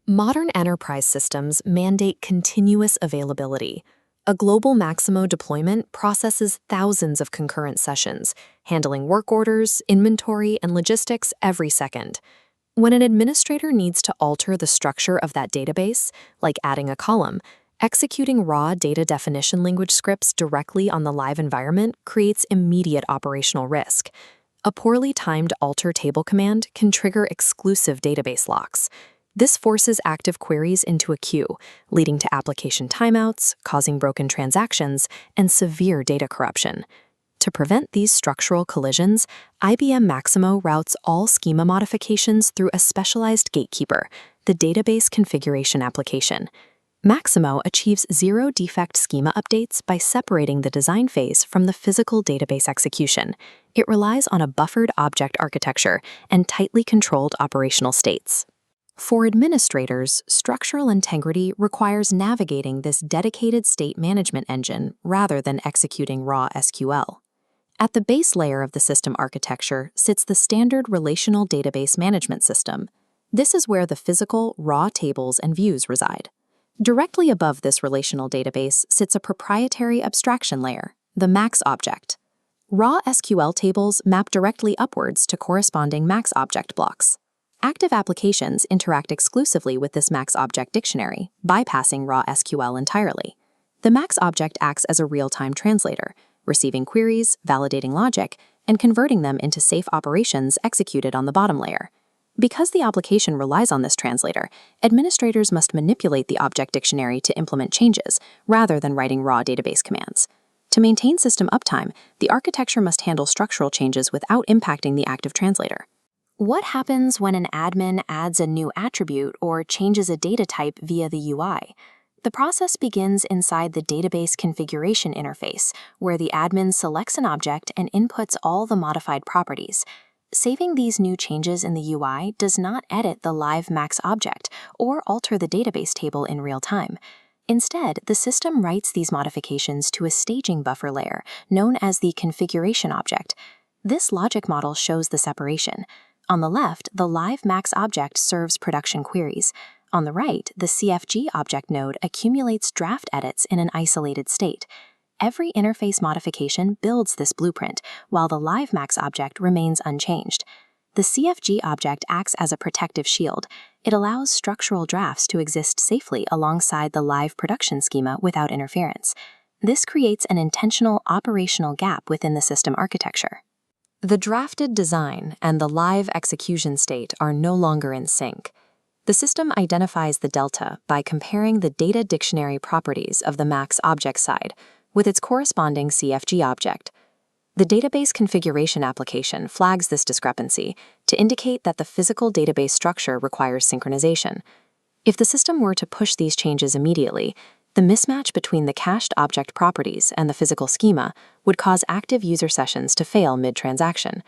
Modern enterprise systems mandate continuous availability. A global Maximo deployment processes thousands of concurrent sessions, handling work orders, inventory, and logistics every second. When an administrator needs to alter the structure of that database, like adding a column, executing raw data definition language scripts directly on the live environment creates immediate operational risk. A poorly timed alter table command can trigger exclusive database locks. This forces active queries into a queue, leading to application timeouts, causing broken transactions, and severe data corruption. To prevent these structural collisions, IBM Maximo routes all schema modifications through a specialized gatekeeper, the Database Configuration Application. Maximo achieves zero-defect schema updates by separating the design phase from the physical database execution. It relies on a buffered object architecture and tightly controlled operational states. For administrators, structural integrity requires navigating this dedicated state management engine rather than executing raw SQL. At the base layer of the system architecture sits the standard relational database management system. This is where the physical, raw tables and views reside. Directly above this relational database sits a proprietary abstraction layer, the Max object. Raw SQL tables map directly upwards to corresponding Max object blocks. Active applications interact exclusively with this Max object dictionary, bypassing raw SQL entirely. The Max object acts as a real-time translator, receiving queries, validating logic, and converting them into safe operations executed on the bottom layer. Because the application relies on this translator, administrators must manipulate the object dictionary to implement changes, rather than writing raw database commands. To maintain system uptime, the architecture must handle structural changes without impacting the active translator. What happens when an admin adds a new attribute or changes a data type via the UI? The process begins inside the database configuration interface, where the admin selects an object and inputs all the modified properties. Saving these new changes in the UI does not edit the live Max object or alter the database table in real time. Instead, the system writes these modifications to a staging buffer layer known as the configuration object. This logic model shows the separation. On the left, the live Max object serves production queries. On the right, the CFG object node accumulates draft edits in an isolated state. Every interface modification builds this blueprint, while the live Max object remains unchanged. The CFG object acts as a protective shield. It allows structural drafts to exist safely alongside the live production schema without interference. This creates an intentional operational gap within the system architecture. The drafted design and the live execution state are no longer in sync. The system identifies the delta by comparing the data dictionary properties of the Max object side with its corresponding CFG object. The database configuration application flags this discrepancy to indicate that the physical database structure requires synchronization. If the system were to push these changes immediately, the mismatch between the cached object properties and the physical schema would cause active user sessions to fail mid-transaction.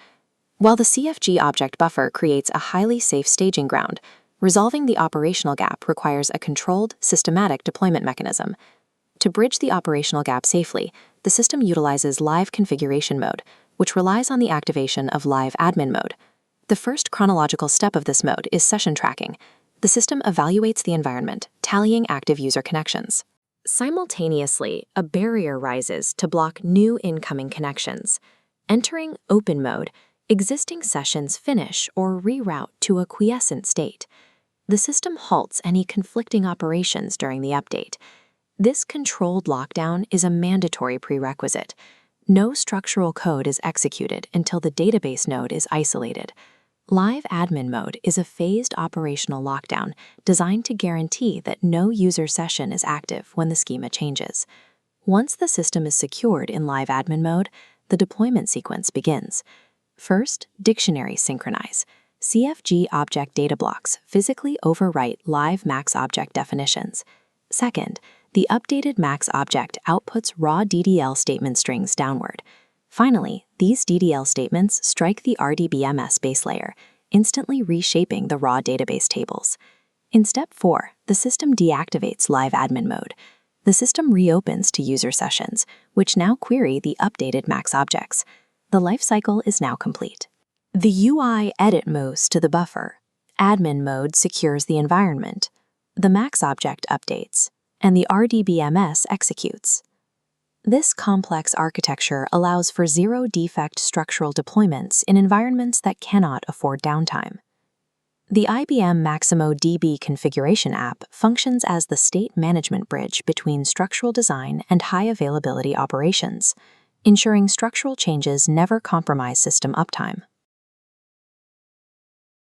While the CFG object buffer creates a highly safe staging ground, resolving the operational gap requires a controlled, systematic deployment mechanism. To bridge the operational gap safely, the system utilizes live configuration mode, which relies on the activation of live admin mode. The first chronological step of this mode is session tracking. The system evaluates the environment, tallying active user connections. Simultaneously, a barrier rises to block new incoming connections. Entering open mode, existing sessions finish or reroute to a quiescent state. The system halts any conflicting operations during the update. This controlled lockdown is a mandatory prerequisite. No structural code is executed until the database node is isolated. Live admin mode is a phased operational lockdown designed to guarantee that no user session is active when the schema changes. Once the system is secured in live admin mode, the deployment sequence begins. First, dictionary synchronize. CFG object data blocks physically overwrite live Max object definitions. Second, the updated Max object outputs raw DDL statement strings downward. Finally, these DDL statements strike the RDBMS base layer, instantly reshaping the raw database tables. In step 4, the system deactivates live admin mode. The system reopens to user sessions, which now query the updated Max objects. The lifecycle is now complete. The UI edit moves to the buffer. Admin mode secures the environment. The Max object updates, and the RDBMS executes. This complex architecture allows for zero-defect structural deployments in environments that cannot afford downtime. The IBM Maximo DB configuration app functions as the state management bridge between structural design and high-availability operations, ensuring structural changes never compromise system uptime.